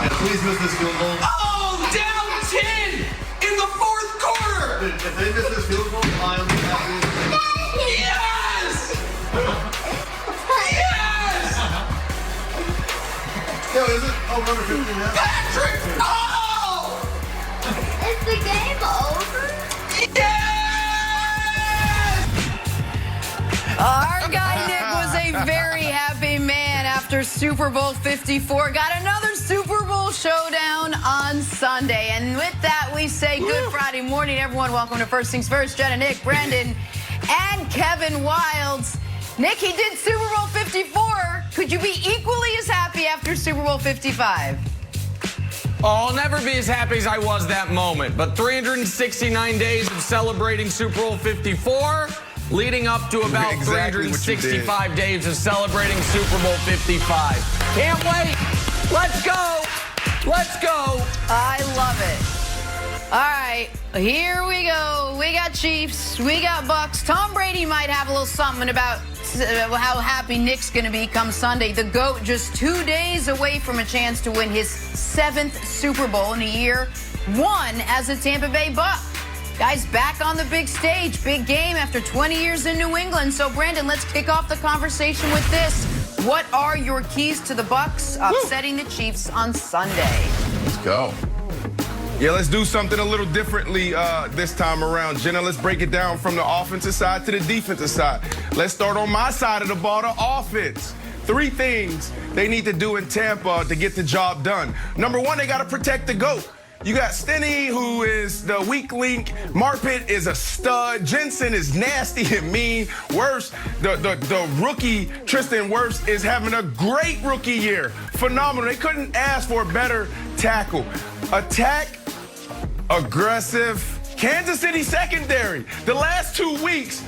Please miss this field goal. Oh, down 10 in the fourth quarter. Dude, if they miss this field goal, I'll be happy. Yes! Yes! Yo, is it? Oh, number 15 now. Patrick! Oh! Is the game over? Yes! Our guy Nick was a very happy man after Super Bowl 54. Got another Super Bowl showdown on Sunday. And with that, we say good Friday morning, everyone. Welcome to First Things First. Jenna, Nick, Brandon, and Kevin Wilds. Nick, he did Super Bowl 54. Could you be equally as happy after Super Bowl 55? Oh, I'll never be as happy as I was that moment. But 369 days of celebrating Super Bowl 54, leading up to about Exactly 365 days of celebrating Super Bowl 55. Can't wait. Let's go. Let's go. I love it. All right, here we go. We got Chiefs. We got Bucks. Tom Brady might have a little something about how happy Nick's going to be come Sunday. The GOAT just 2 days away from a chance to win his 7th Super Bowl in a year, one as a Tampa Bay Buck. Guys, back on the big stage. Big game after 20 years in New England. So, Brandon, let's kick off the conversation with this. What are your keys to the Bucks upsetting the Chiefs on Sunday? Let's go. Yeah, let's do something a little differently this time around. Jenna, let's break it down from the offensive side to the defensive side. Let's start on my side of the ball, the offense. 3 things they need to do in Tampa to get the job done. Number 1, they got to protect the GOAT. You got Stinnie, who is the weak link. Marpet is a stud. Jensen is nasty and mean. Wirfs, the rookie Tristan Wirfs is having a great rookie year. Phenomenal. They couldn't ask for a better tackle. Attack, aggressive. Kansas City secondary. The last 2 weeks,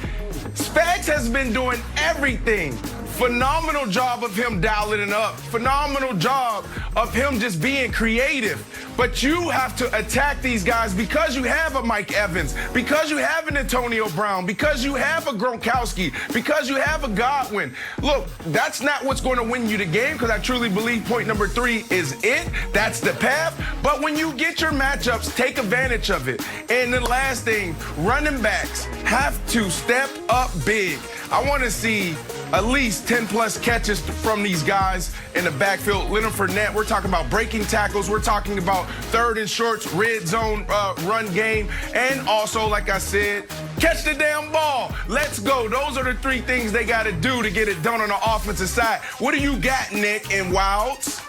Spags has been doing everything. Phenomenal job of him dialing it up. Phenomenal job of him just being creative. But you have to attack these guys because you have a Mike Evans, because you have an Antonio Brown, because you have a Gronkowski, because you have a Godwin. Look, that's not what's going to win you the game, because I truly believe point number 3 is it. That's the path. But when you get your matchups, take advantage of it. And the last thing, running backs have to step up big. I want to see at least 10-plus catches from these guys in the backfield. Leonard Fournette, we're talking about breaking tackles. We're talking about 3rd and shorts, red zone run game. And also, like I said, catch the damn ball. Let's go. Those are the 3 things they got to do to get it done on the offensive side. What do you got, Nick and Wilds?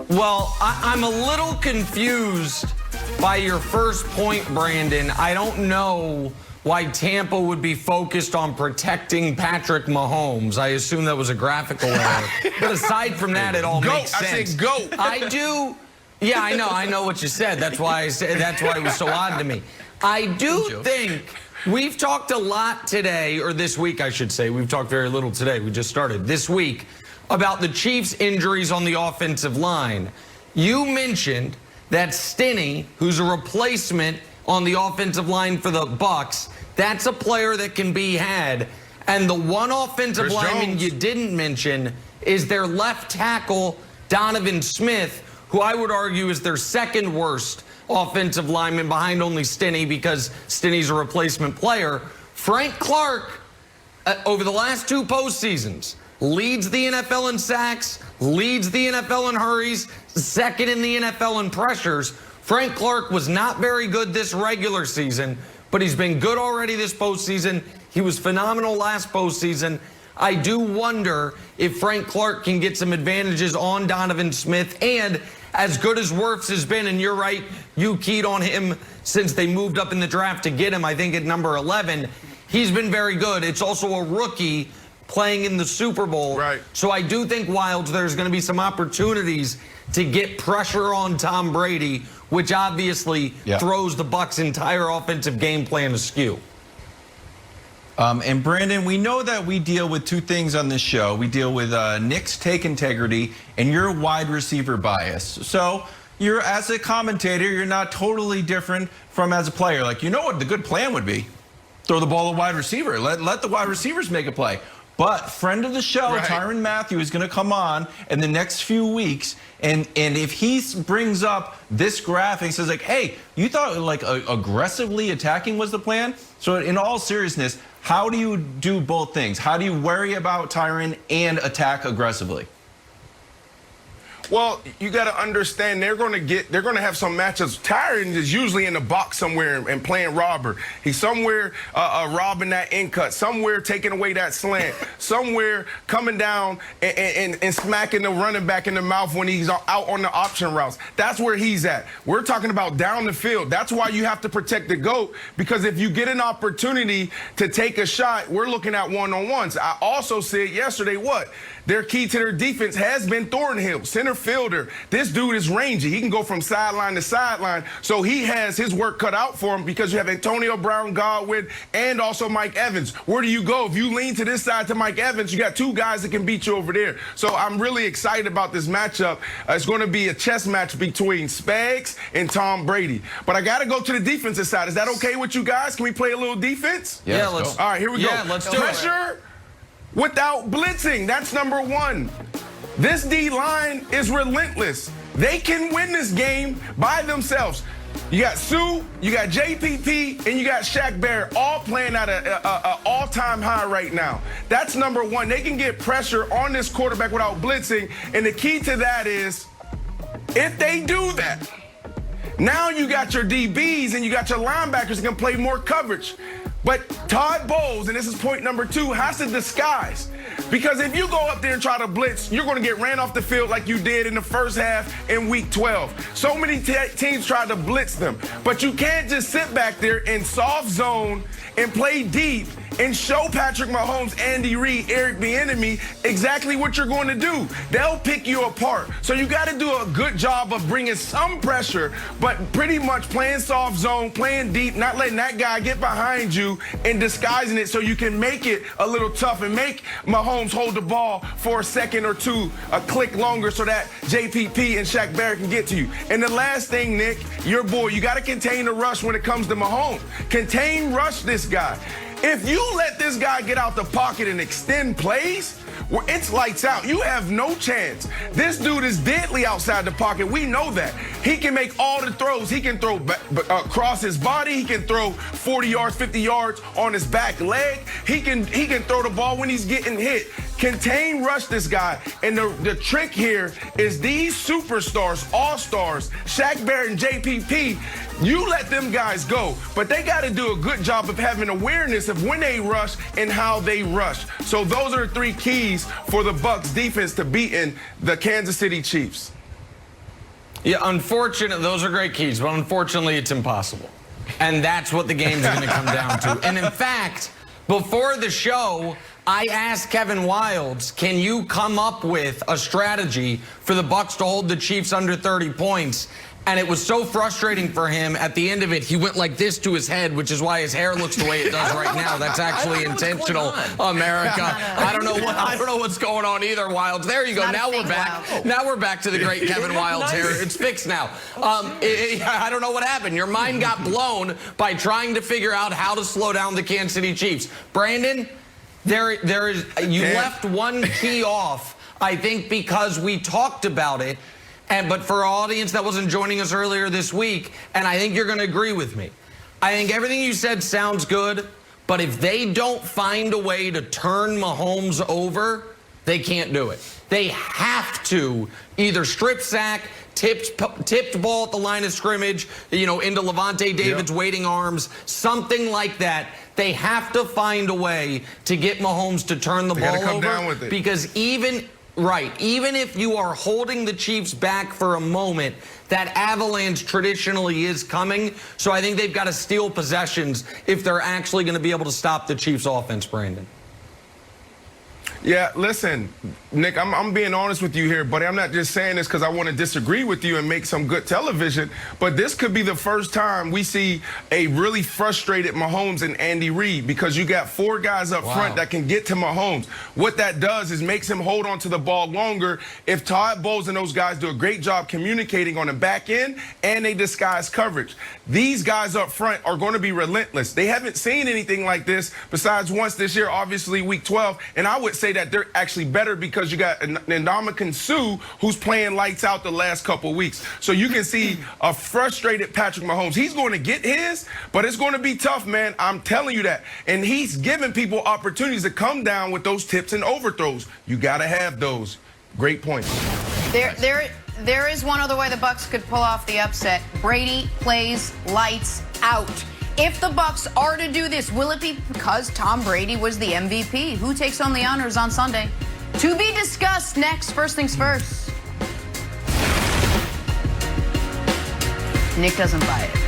Well, I'm a little confused by your first point, Brandon. I don't know why Tampa would be focused on protecting Patrick Mahomes. I assume that was a graphical error. But aside from that, it all makes sense. I said go. I do. Yeah, I know what you said. That's why it was so odd to me. I do think we've talked a lot today, or this week, I should say. We've talked very little today. We just started this week about the Chiefs' injuries on the offensive line. You mentioned that Stinnie, who's a replacement on the offensive line for the Bucks, that's a player that can be had. And the one offensive lineman you didn't mention is their left tackle, Donovan Smith, who I would argue is their 2nd worst offensive lineman behind only Stinnie, because Stinnie's a replacement player. Frank Clark, over the last 2 postseasons, leads the NFL in sacks, leads the NFL in hurries, 2nd in the NFL in pressures. Frank Clark was not very good this regular season, but he's been good already this postseason. He was phenomenal last postseason. I do wonder if Frank Clark can get some advantages on Donovan Smith. And as good as Wirfs has been, and you're right, you keyed on him since they moved up in the draft to get him, I think at number 11, he's been very good. It's also a rookie playing in the Super Bowl. Right. So I do think, Wilds, there's going to be some opportunities to get pressure on Tom Brady, which obviously throws the Bucs' entire offensive game plan askew. And Brandon, we know that we deal with 2 things on this show. We deal with Nick's take integrity and your wide receiver bias. So you're, as a commentator, you're not totally different from as a player. Like, you know what the good plan would be? Throw the ball to wide receiver. Let the wide receivers make a play. But friend of the show, Tyrann Mathieu, is going to come on in the next few weeks And if he brings up this graphic and says like, hey, you thought like aggressively attacking was the plan? So in all seriousness, how do you do both things? How do you worry about Tyron and attack aggressively? Well, you got to understand they're going to have some matchups. Tyron is usually in the box somewhere and playing robber. He's somewhere robbing that in cut, somewhere taking away that slant, somewhere coming down and smacking the running back in the mouth when he's out on the option routes. That's where he's at. We're talking about down the field. That's why you have to protect the GOAT, because if you get an opportunity to take a shot, we're looking at one-on-ones. I also said yesterday their key to their defense has been Thornhill, center fielder. This dude is rangy. He can go from sideline to sideline. So he has his work cut out for him, because you have Antonio Brown, Godwin, and also Mike Evans. Where do you go? If you lean to this side to Mike Evans, you got two guys that can beat you over there. So I'm really excited about this matchup. It's going to be a chess match between Spags and Tom Brady. But I got to go to the defensive side. Is that okay with you guys? Can we play a little defense? Yeah, let's go. All right, here we go. Yeah, let's do it. Pressure without blitzing. That's number one. This D-line is relentless. They can win this game by themselves. You got Sue, you got JPP, and you got Shaq Barrett all playing at an all-time high right now. That's number one. They can get pressure on this quarterback without blitzing, and the key to that is if they do that, now you got your DBs and you got your linebackers that can play more coverage. But Todd Bowles, and this is point number two, has to disguise. Because if you go up there and try to blitz, you're going to get ran off the field like you did in the first half in week 12. So many teams tried to blitz them. But you can't just sit back there in soft zone and play deep and show Patrick Mahomes, Andy Reid, Eric Bieniemy exactly what you're going to do. They'll pick you apart. So you got to do a good job of bringing some pressure, but pretty much playing soft zone, playing deep, not letting that guy get behind you and disguising it so you can make it a little tough and make Mahomes hold the ball for a second or two, a click longer, so that JPP and Shaq Barrett can get to you. And the last thing, Nick, your boy, you got to contain the rush when it comes to Mahomes. Contain rush this guy. If you let this guy get out the pocket and extend plays, where it's lights out, you have no chance. This dude is deadly outside the pocket. We know that. He can make all the throws. He can throw across his body. He can throw 40 yards, 50 yards on his back leg. He can throw the ball when he's getting hit. Contain rush this guy. And the trick here is these superstars, all-stars, Shaq Barrett and JPP, you let them guys go. But they got to do a good job of having awareness of when they rush and how they rush. So those are the three keys for the Bucs defense to beating the Kansas City Chiefs. Yeah, unfortunately, those are great keys, but unfortunately, it's impossible. And that's what the game's going to come down to. And in fact, before the show, I asked Kevin Wildes, can you come up with a strategy for the Bucs to hold the Chiefs under 30 points? And it was so frustrating for him. At the end of it, he went like this to his head, which is why his hair looks the way it does right now. That's actually intentional, America. I don't know what's going on either, Wildes. There you go. Now we're back. Wild. Now we're back to the great Kevin Wildes hair. It's fixed now. I don't know what happened. Your mind got blown by trying to figure out how to slow down the Kansas City Chiefs. Brandon, you left one key off, I think, because we talked about it. But for our audience that wasn't joining us earlier this week, and I think you're going to agree with me, I think everything you said sounds good, but if they don't find a way to turn Mahomes over, they can't do it. They have to either strip sack, tipped ball at the line of scrimmage, into Levante David's waiting arms, something like that. They have to find a way to get Mahomes to turn the ball over. Down with it. Because even if you are holding the Chiefs back for a moment, that avalanche traditionally is coming. So I think they've got to steal possessions if they're actually going to be able to stop the Chiefs' offense, Brandon. Yeah, listen, Nick, I'm being honest with you here, buddy. I'm not just saying this because I want to disagree with you and make some good television, but this could be the first time we see a really frustrated Mahomes and Andy Reid, because you got four guys up front that can get to Mahomes. What that does is makes him hold on to the ball longer. If Todd Bowles and those guys do a great job communicating on the back end and they disguise coverage, these guys up front are going to be relentless. They haven't seen anything like this besides once this year, obviously week 12, and I would say say that they're actually better because you got Ndamukong Suh, who's playing lights out the last couple of weeks. So you can see a frustrated Patrick Mahomes. He's going to get his, but it's going to be tough, man. I'm telling you that. And he's giving people opportunities to come down with those tips and overthrows. You got to have those. Great points. There is one other way the Bucs could pull off the upset. Brady plays lights out. If the Bucs are to do this, will it be because Tom Brady was the MVP? Who takes home the honors on Sunday? To be discussed next. First things first. Nick doesn't buy it.